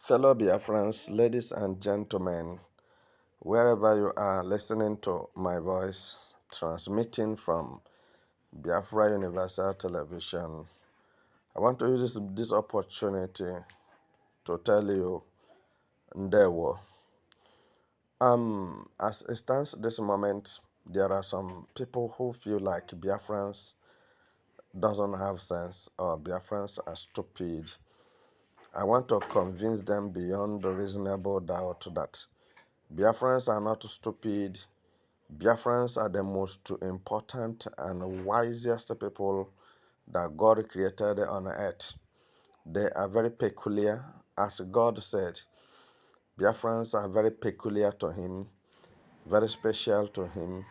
Fellow Biafrans, ladies and gentlemen, wherever you are listening to my voice, transmitting from Biafra Universal Television, I want to use this opportunity to tell you, Ndewo. As it stands this moment, there are some people who feel like Biafrans doesn't have sense or Biafrans are stupid. I want to convince them beyond a reasonable doubt that Biafrans are not stupid. Biafrans are the most important and wisest people that God created on earth. They are very peculiar. As God said, Biafrans are very peculiar to Him, very special to Him.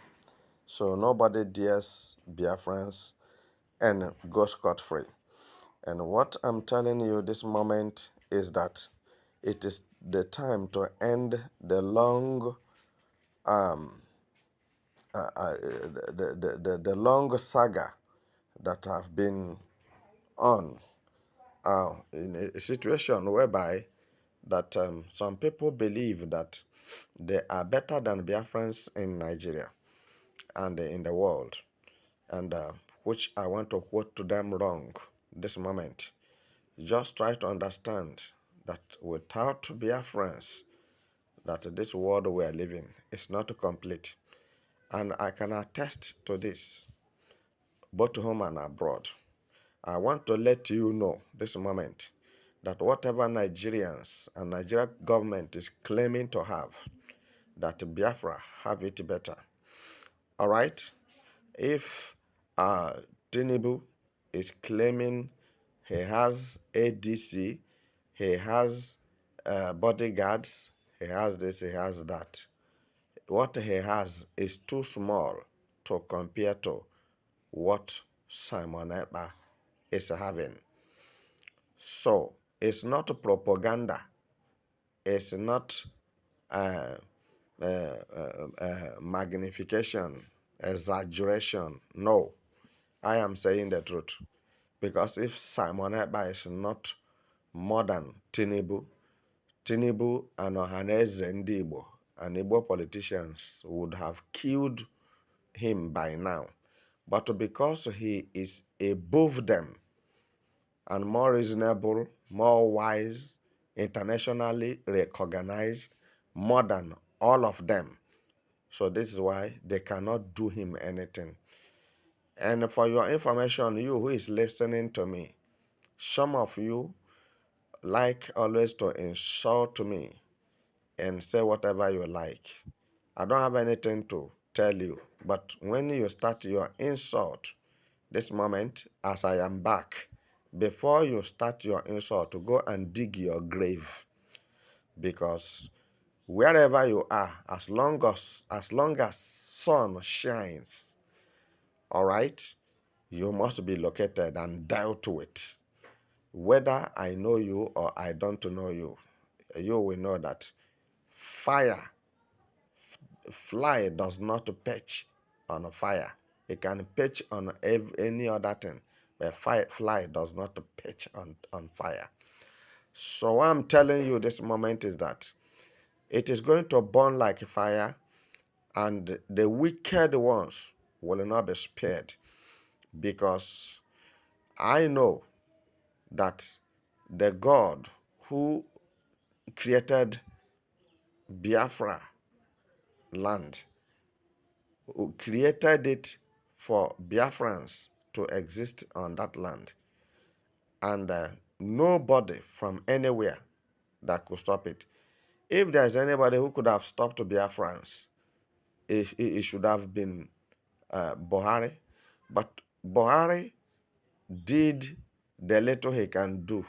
So nobody dares Biafrans and go scot-free. And what I'm telling you this moment is that it is the time to end the long the long saga that have been on in a situation whereby that some people believe that they are better than Biafrans in Nigeria and in the world, and which I want to quote to them wrong this moment. Just try to understand that without Biafrans, that this world we are living is not complete. And I can attest to this, both home and abroad. I want to let you know this moment that whatever Nigerians and Nigeria government is claiming to have, that Biafra have it better. All right? If Tinubu is claiming he has ADC, he has bodyguards, he has this, he has that. What he has is too small to compare to what Simon Ekpa is having. So it's not propaganda. It's not magnification, exaggeration. No, I am saying the truth. Because if Simon Ekpa is not more than Tinubu and Ohaneze Ndị Igbo and Igbo politicians would have killed him by now. But because he is above them and more reasonable, more wise, internationally recognized, more than all of them. So this is why they cannot do him anything. And for your information, you who is listening to me, some of you like always to insult me and say whatever you like. I don't have anything to tell you, but when you start your insult, this moment, as I am back, before you start your insult, to go and dig your grave. Because wherever you are, as long as sun shines, all right, you must be located and dealt with. Whether I know you or I don't know you, you will know that fly does not perch on a fire. It can perch on any other thing, but fly does not perch on fire. So what I'm telling you this moment is that it is going to burn like fire, and the wicked ones will not be spared, because I know that the God who created Biafra land, who created it for Biafrans to exist on that land, and nobody from anywhere that could stop it. If there's anybody who could have stopped Biafrans, it should have been Buhari. But Buhari did the little he can do.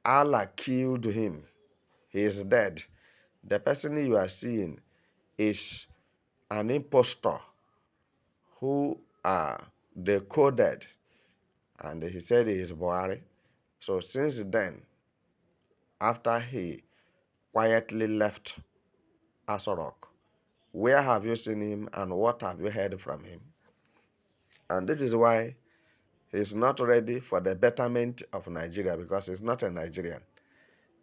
Allah killed him. He is dead. The person you are seeing is an impostor who they coded, and he said he is Buhari. So since then, after he quietly left Asorok, where have you seen him and what have you heard from him? And this is why he's not ready for the betterment of Nigeria, because he's not a Nigerian.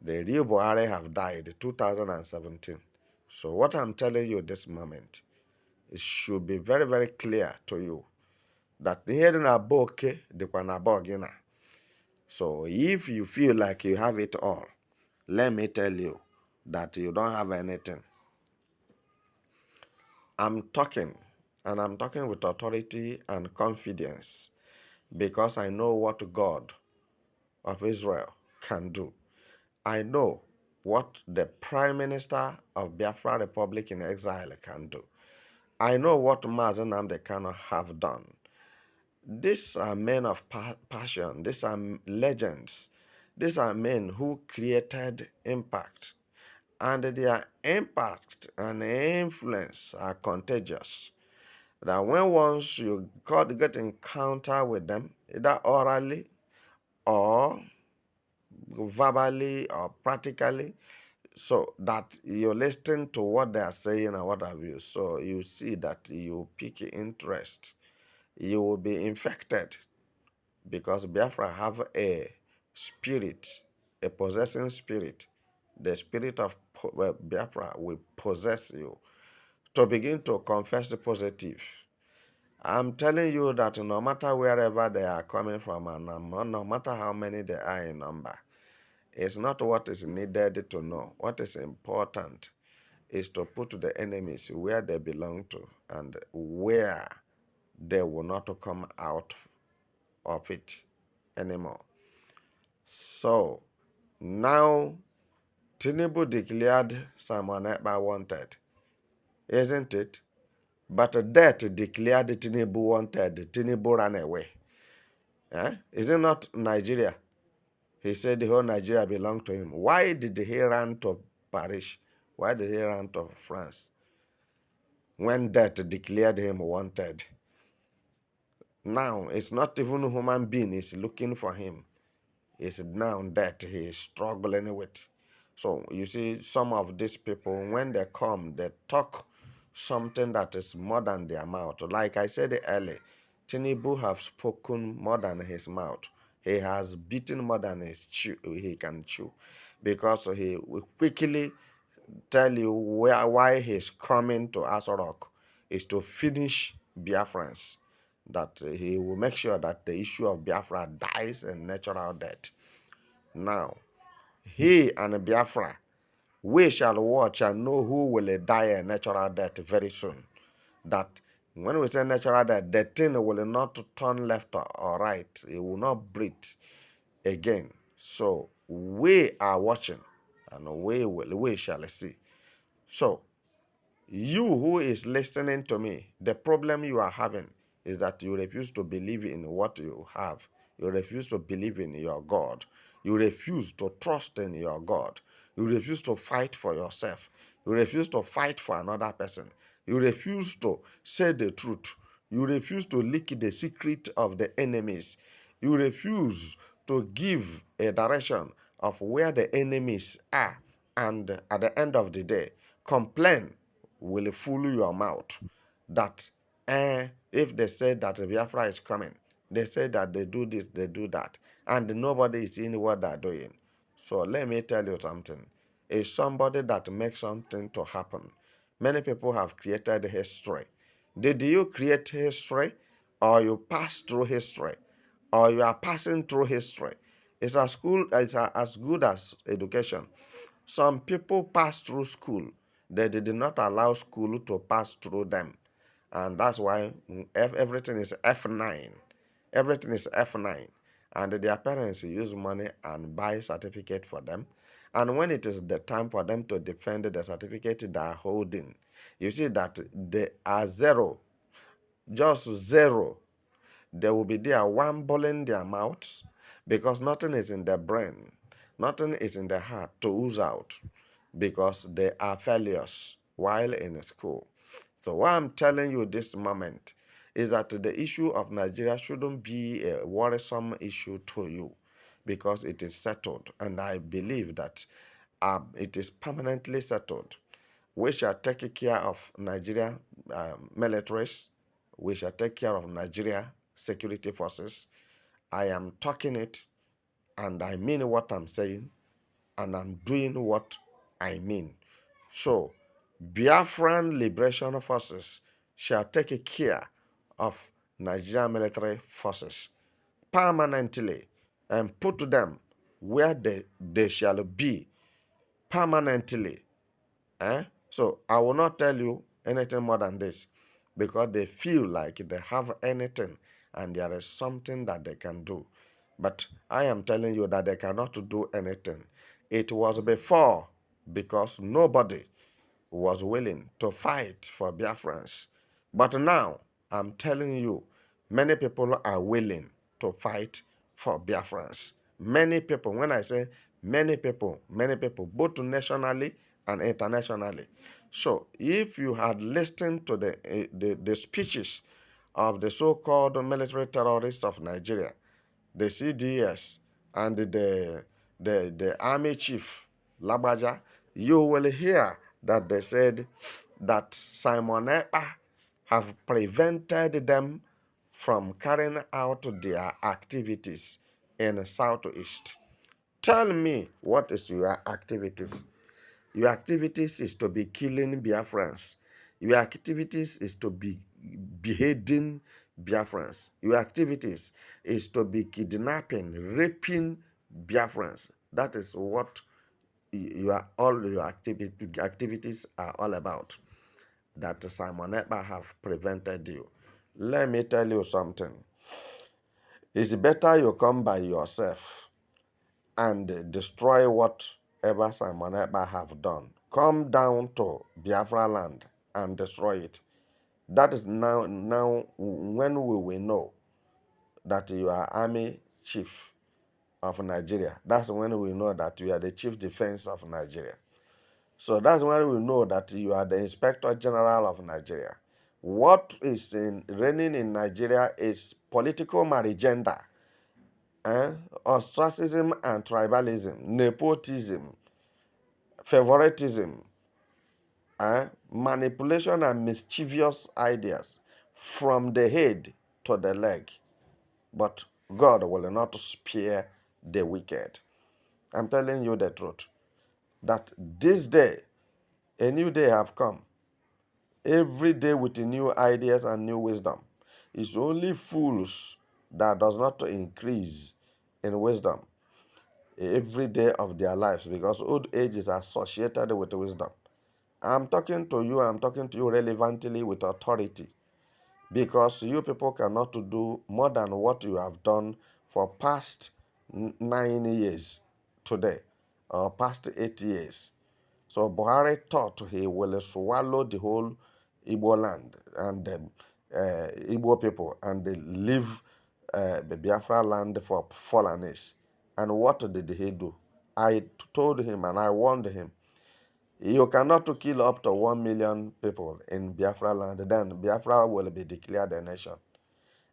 The real Buhari have died in 2017. So what I'm telling you this moment, it should be very, very clear to you that here in a book, the Kwanabogina. So if you feel like you have it all, let me tell you that you don't have anything. I'm talking, and I'm talking with authority and confidence because I know what God of Israel can do. I know what the Prime Minister of Biafra Republic in exile can do. I know what Mazen Nnamdi Kanu have done. These are men of passion. These are legends. These are men who created impact. And their impact and influence are contagious. That when once you get encounter with them, either orally or verbally or practically, so that you listen to what they are saying and what have you. So you see that you pick interest. You will be infected because Biafra have a spirit, a possessing spirit. The spirit of Biafra will possess you to begin to confess the positive. I'm telling you that no matter wherever they are coming from and no matter how many they are in number, it's not what is needed to know. What is important is to put the enemies where they belong to and where they will not come out of it anymore. So now Tinubu declared Simon Ekpa wanted, isn't it? But death declared Tinubu wanted. Tinubu ran away. Is it not Nigeria? He said the whole Nigeria belonged to him. Why did he run to Paris? Why did he run to France? When death declared him wanted. Now, it's not even a human being is looking for him. It's now that he is struggling with. So, you see, some of these people, when they come, they talk something that is more than their mouth. Like I said earlier, Tinubu have spoken more than his mouth. He has beaten more than he can chew. Because he will quickly tell you why he's coming to Asorok is to finish Biafrans. That he will make sure that the issue of Biafra dies a natural death. Now, he and Biafra, we shall watch and know who will die a natural death very soon. That when we say natural death, the thing will not turn left or right. It will not breathe again. So we are watching and we shall see. So you who is listening to me, the problem you are having is that you refuse to believe in what you have. You refuse to believe in your God. You refuse to trust in your God. You refuse to fight for yourself. You refuse to fight for another person. You refuse to say the truth. You refuse to leak the secret of the enemies. You refuse to give a direction of where the enemies are. And at the end of the day, complain will fool your mouth that if they say that Biafra is coming, they say that they do this, they do that, and nobody is in what they're doing. So let me tell you something. It's somebody that makes something to happen. Many people have created history. Did you create history, or you pass through history, or you are passing through history? It's as good as education. Some people pass through school. They did not allow school to pass through them. And that's why everything is F9. Everything is F9. And their parents use money and buy certificate for them. And when it is the time for them to defend the certificate they are holding, you see that they are zero, just zero. They will be there wambling their mouths because nothing is in their brain. Nothing is in their heart to ooze out because they are failures while in school. So what I'm telling you this moment is that the issue of Nigeria shouldn't be a worrisome issue to you because it is settled. And I believe that it is permanently settled. We shall take care of Nigeria militaries. We shall take care of Nigeria security forces. I am talking it and I mean what I'm saying. and I'm doing what I mean. So, Biafran Liberation Forces shall take care of Nigerian military forces permanently and put them where they shall be permanently. So I will not tell you anything more than this because they feel like they have anything and there is something that they can do. But I am telling you that they cannot do anything. It was before because nobody was willing to fight for Biafrans. But now, I'm telling you, many people are willing to fight for Biafrans. Many people, when I say many people, both nationally and internationally. So, if you had listened to the speeches of the so-called military terrorists of Nigeria, the CDS, and the army chief, Labaja, you will hear that they said that Simon Ekpa have prevented them from carrying out their activities in Southeast. Tell me, what is your activities? Your activities is to be killing Biafrans. Your activities is to be beheading Biafrans. Your activities is to be kidnapping, raping Biafrans. That is what all your activities are all about. That Simon Ekpa have prevented you. Let me tell you something. It's better you come by yourself and destroy whatever Simon Ekpa have done. Come down to Biafra land and destroy it. That is now when we will know that you are army chief of Nigeria. That's when we know that you are the chief defense of Nigeria. So that's when we know that you are the inspector general of Nigeria. What is reigning in Nigeria is political marigenda, ostracism and tribalism, nepotism, favoritism, manipulation and mischievous ideas from the head to the leg. But God will not spare the wicked. I'm telling you the truth. That this day, a new day have come. Every day with new ideas and new wisdom. It's only fools that does not increase in wisdom every day of their lives, because old age is associated with wisdom. I'm talking to you relevantly with authority, because you people cannot do more than what you have done for past 9 years today, or past 8 years. So Buhari thought he will swallow the whole Igbo land and Igbo people and leave the Biafra land for foreigners. And what did he do? I told him and I warned him, you cannot kill up to 1 million people in Biafra land, then Biafra will be declared a nation.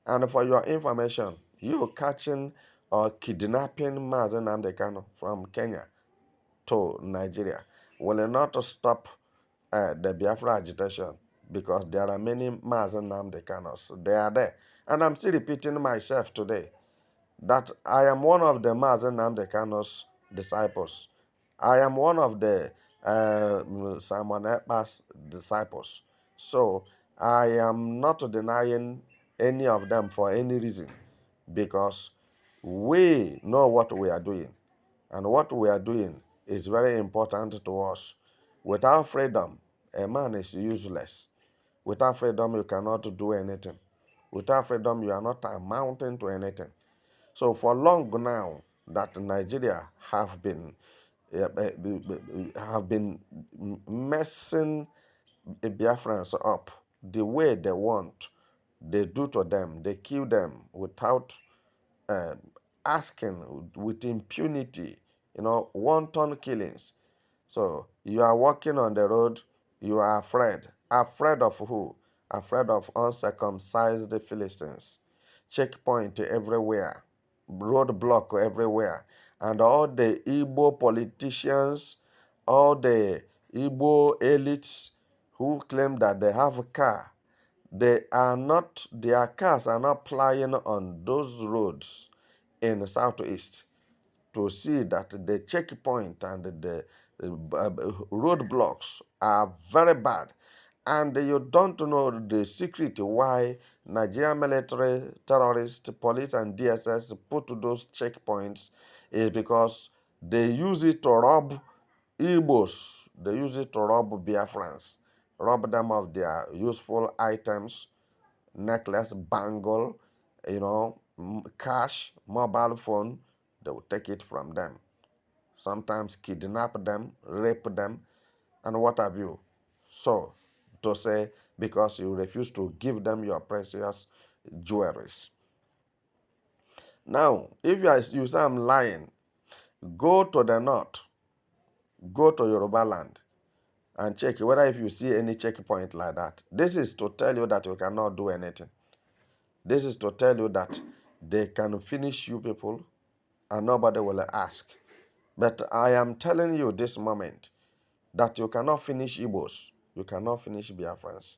And for your information, you catching or kidnapping Mazen Nnamdi Kanu from Kenya to Nigeria will not stop the Biafra agitation, because there are many Mazen Nnamdi Kanus. They are there. And I'm still repeating myself today that I am one of the Mazen Nnamdi Kanu's disciples. I am one of the Simon Ekpa's disciples. So I am not denying any of them for any reason, because we know what we are doing. And what we are doing is very important to us. Without freedom, a man is useless. Without freedom, you cannot do anything. Without freedom, you are not amounting to anything. So for long now that Nigeria have been messing the Biafrans up the way they want. They do to them. They kill them without asking, with impunity, wanton killings. So you are walking on the road, you are afraid. Afraid of who? Afraid of uncircumcised Philistines. Checkpoint everywhere, roadblock everywhere. And all the Igbo politicians, all the Igbo elites who claim that they have a car, their cars are not plying on those roads in the southeast. to see that the checkpoint and the roadblocks are very bad. And you don't know the secret why Nigerian military, terrorists, police, and DSS put those checkpoints is because they use it to rob Igbos. They use it to rob Biafrans, rob them of their useful items, necklace, bangle, cash, mobile phone. They will take it from them. Sometimes kidnap them, rape them, and what have you. So, to say, because you refuse to give them your precious jewelries. Now, if you say I'm lying, go to the north, go to Yoruba land, and check whether if you see any checkpoint like that. This is to tell you that you cannot do anything. This is to tell you that they can finish you people and nobody will ask. But I am telling you this moment that you cannot finish Igbos, you cannot finish Biafrans,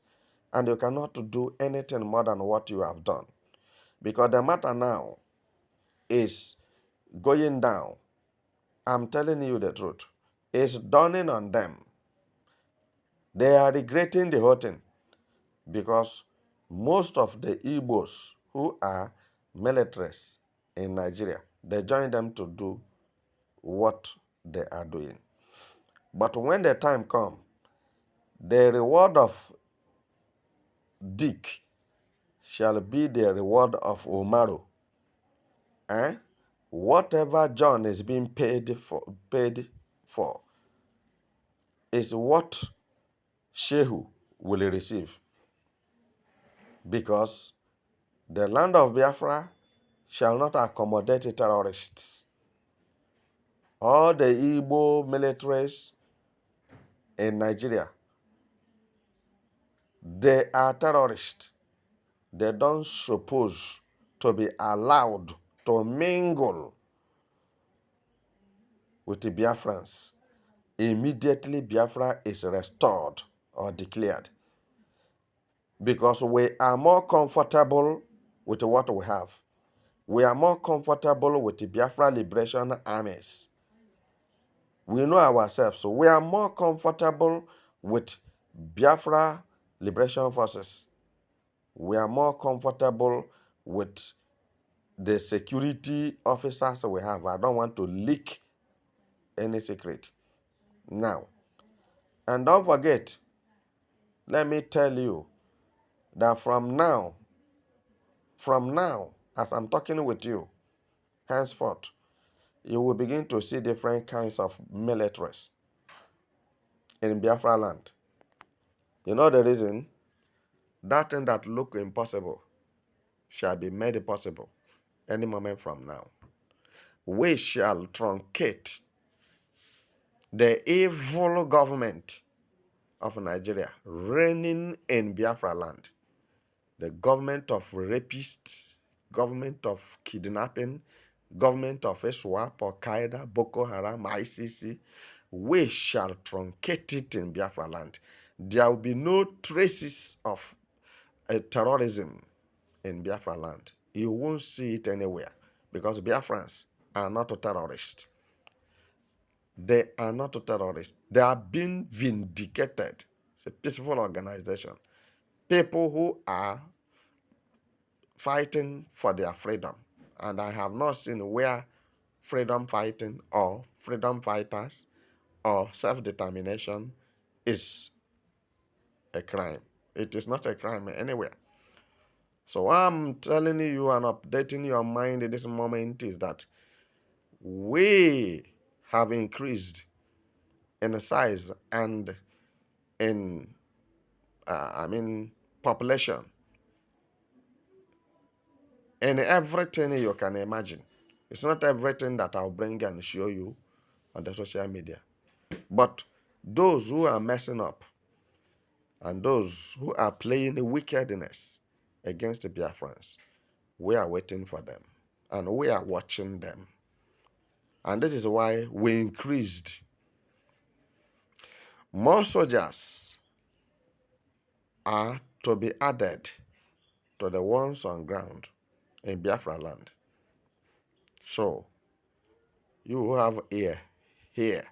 and you cannot do anything more than what you have done. Because the matter now is going down. I'm telling you the truth. It's dawning on them. They are regretting the whole thing because most of the Igbos who are militaries in Nigeria, they join them to do what they are doing. But when the time comes, the reward of Dick shall be the reward of Umaru. Whatever John is being paid for is what Shehu will receive. Because the land of Biafra shall not accommodate terrorists. All the Igbo militaries in Nigeria, they are terrorists. They don't suppose to be allowed to mingle with the Biafrans. Immediately Biafra is restored or declared. Because we are more comfortable with what we have. We are more comfortable with the Biafra Liberation Armies. We know ourselves, so we are more comfortable with Biafra Liberation Forces. We are more comfortable with the security officers we have. I don't want to leak any secret now. And don't forget, let me tell you that from now, as I'm talking with you, henceforth, you will begin to see different kinds of militaries in Biafra land. You know the reason? That thing that look impossible shall be made possible any moment from now. We shall truncate the evil government of Nigeria reigning in Biafra land. The government of rapists, government of kidnapping, government of ISWAP, Al-Qaeda, Boko Haram, ICC, we shall truncate it in Biafra land. There will be no traces of terrorism in Biafra land. You won't see it anywhere because Biafrans are not terrorists. They are not terrorists. They are being vindicated. It's a peaceful organization. People who are fighting for their freedom. And I have not seen where freedom fighting or freedom fighters or self-determination is a crime. It is not a crime anywhere. So what I'm telling you and updating your mind at this moment is that we have increased in size and in population in everything you can imagine. It's not everything that I'll bring and show you on the social media. But those who are messing up and those who are playing wickedness against the Biafrans, we are waiting for them and we are watching them. And this is why we increased. More soldiers are to be added to the ones on ground in Biafra land. So, You who have ear, hear.